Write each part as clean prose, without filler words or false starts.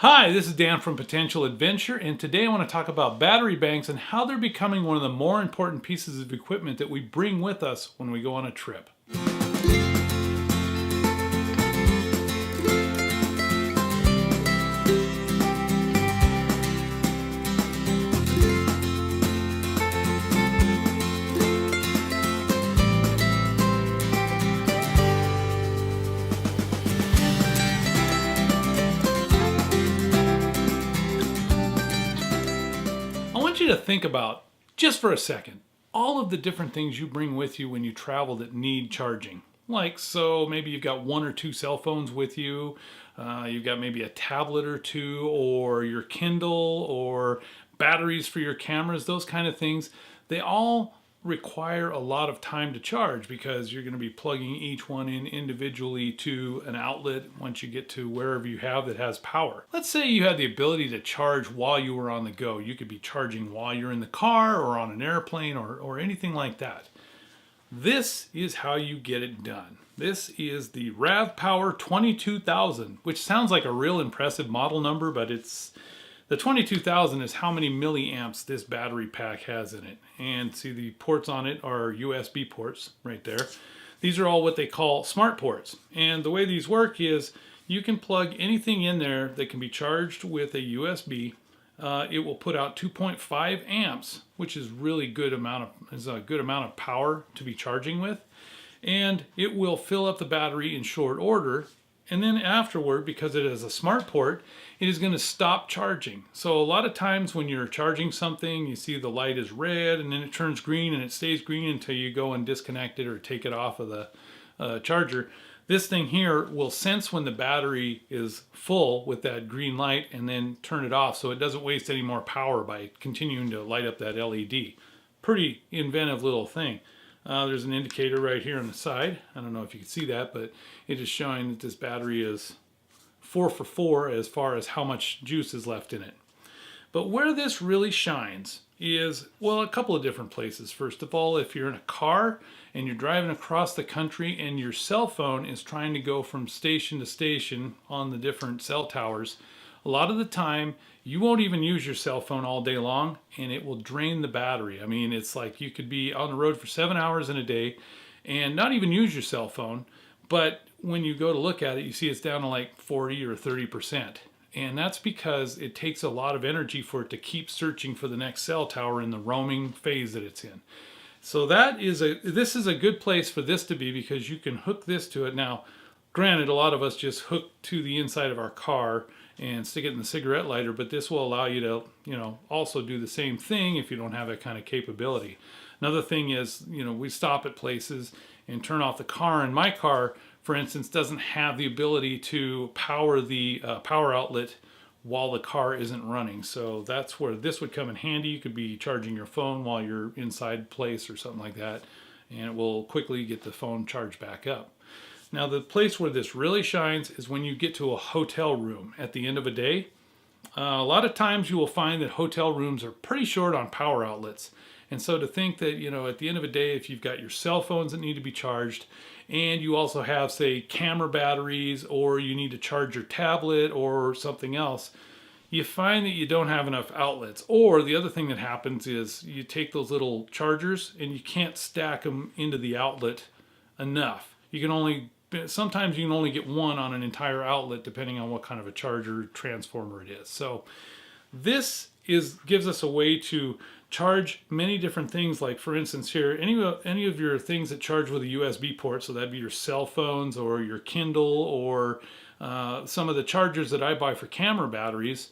Hi, this is Dan from Potential Adventure, and today I want to talk about battery banks and how they're becoming one of the more important pieces of equipment that we bring with us when we go on a trip. I want you to think about, just for a second, all of the different things you bring with you when you travel that need charging. So maybe you've got one or two cell phones with you, you've got maybe a tablet or two, or your Kindle, or batteries for your cameras, those kind of things. They all require a lot of time to charge because you're going to be plugging each one in individually to an outlet once you get to wherever you have that has power. Let's say you had the ability to charge while you were on the go. You could be charging while you're in the car or on an airplane or anything like that. This is how you get it done. This is the RAVPower 22000, which sounds like a real impressive model number, but the 22,000 is how many milliamps this battery pack has in it. And see, the ports on it are USB ports right there. These are all what they call smart ports. And the way these work is you can plug anything in there that can be charged with a USB. It will put out 2.5 amps, which is a good amount of power to be charging with. And it will fill up the battery in short order. And then afterward, because it is a smart port, it is going to stop charging. So a lot of times when you're charging something, you see the light is red and then it turns green and it stays green until you go and disconnect it or take it off of the charger. This thing here will sense when the battery is full with that green light and then turn it off so it doesn't waste any more power by continuing to light up that LED. Pretty inventive little thing. There's an indicator right here on the side. I don't know if you can see that, but it is showing that this battery is 4 for 4 as far as how much juice is left in it. But where this really shines is, well, a couple of different places. First of all, if you're in a car and you're driving across the country and your cell phone is trying to go from station to station on the different cell towers, a lot of the time you won't even use your cell phone all day long and it will drain the battery. I mean, it's like you could be on the road for 7 hours in a day and not even use your cell phone, but when you go to look at it, you see it's down to like 40 or 30%. And that's because it takes a lot of energy for it to keep searching for the next cell tower in the roaming phase that it's in. So this is a good place for this to be because you can hook this to it. Now, granted, a lot of us just hook to the inside of our car and stick it in the cigarette lighter, but this will allow you to, also do the same thing if you don't have that kind of capability. Another thing is, we stop at places and turn off the car, and my car, for instance, doesn't have the ability to power the power outlet while the car isn't running. So that's where this would come in handy. You could be charging your phone while you're inside place or something like that, and it will quickly get the phone charged back up. Now, the place where this really shines is when you get to a hotel room at the end of a day. A lot of times you will find that hotel rooms are pretty short on power outlets. And so to think that, at the end of a day, if you've got your cell phones that need to be charged, and you also have, say, camera batteries, or you need to charge your tablet or something else, you find that you don't have enough outlets. Or the other thing that happens is you take those little chargers and you can't stack them into the outlet enough. Sometimes you can only get one on an entire outlet depending on what kind of a charger transformer it is. So this gives us a way to charge many different things. Like, for instance, here, any of your things that charge with a USB port, so that'd be your cell phones or your Kindle, or some of the chargers that I buy for camera batteries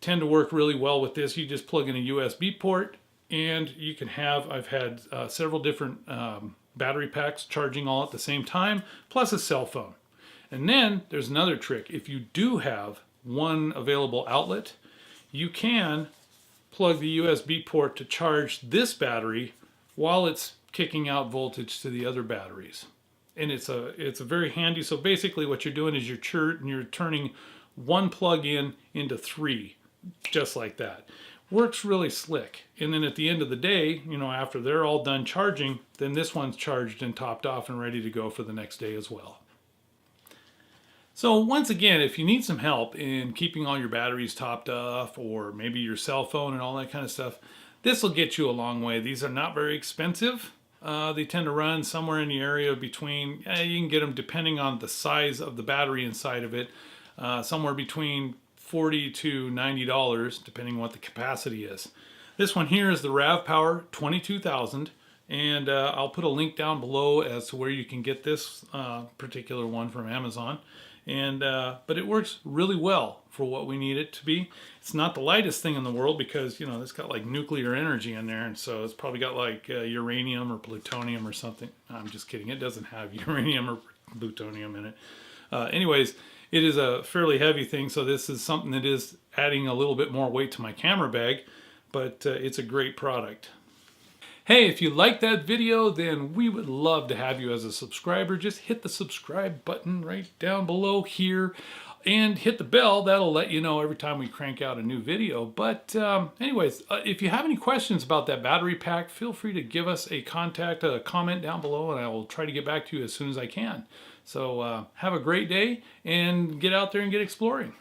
tend to work really well with this. You just plug in a USB port and you can I've had several different battery packs charging all at the same time, plus a cell phone. And then there's another trick. If you do have one available outlet, you can plug the USB port to charge this battery while it's kicking out voltage to the other batteries. And it's a very handy. So basically what you're doing is you're turning one plug-in into 3, just like that. Works really slick. And then at the end of the day, after they're all done charging, then this one's charged and topped off and ready to go for the next day as well. So once again, if you need some help in keeping all your batteries topped off, or maybe your cell phone and all that kind of stuff, this will get you a long way. These are not very expensive. They tend to run somewhere in the area between, you can get them depending on the size of the battery inside of it, somewhere between $40 to $90, depending on what the capacity is. This one here is the RAVPower 22000, and I'll put a link down below as to where you can get this particular one from Amazon. And but it works really well for what we need it to be. It's not the lightest thing in the world because, you know, it's got like nuclear energy in there, and so it's probably got like uranium or plutonium or something. I'm just kidding. It doesn't have uranium or plutonium in it. Anyways, it is a fairly heavy thing, so this is something that is adding a little bit more weight to my camera bag, but it's a great product. Hey, if you liked that video, then we would love to have you as a subscriber. Just hit the subscribe button right down below here and hit the bell. That'll let you know every time we crank out a new video. But anyways, if you have any questions about that battery pack, feel free to give us a comment down below, and I will try to get back to you as soon as I can. So have a great day and get out there and get exploring.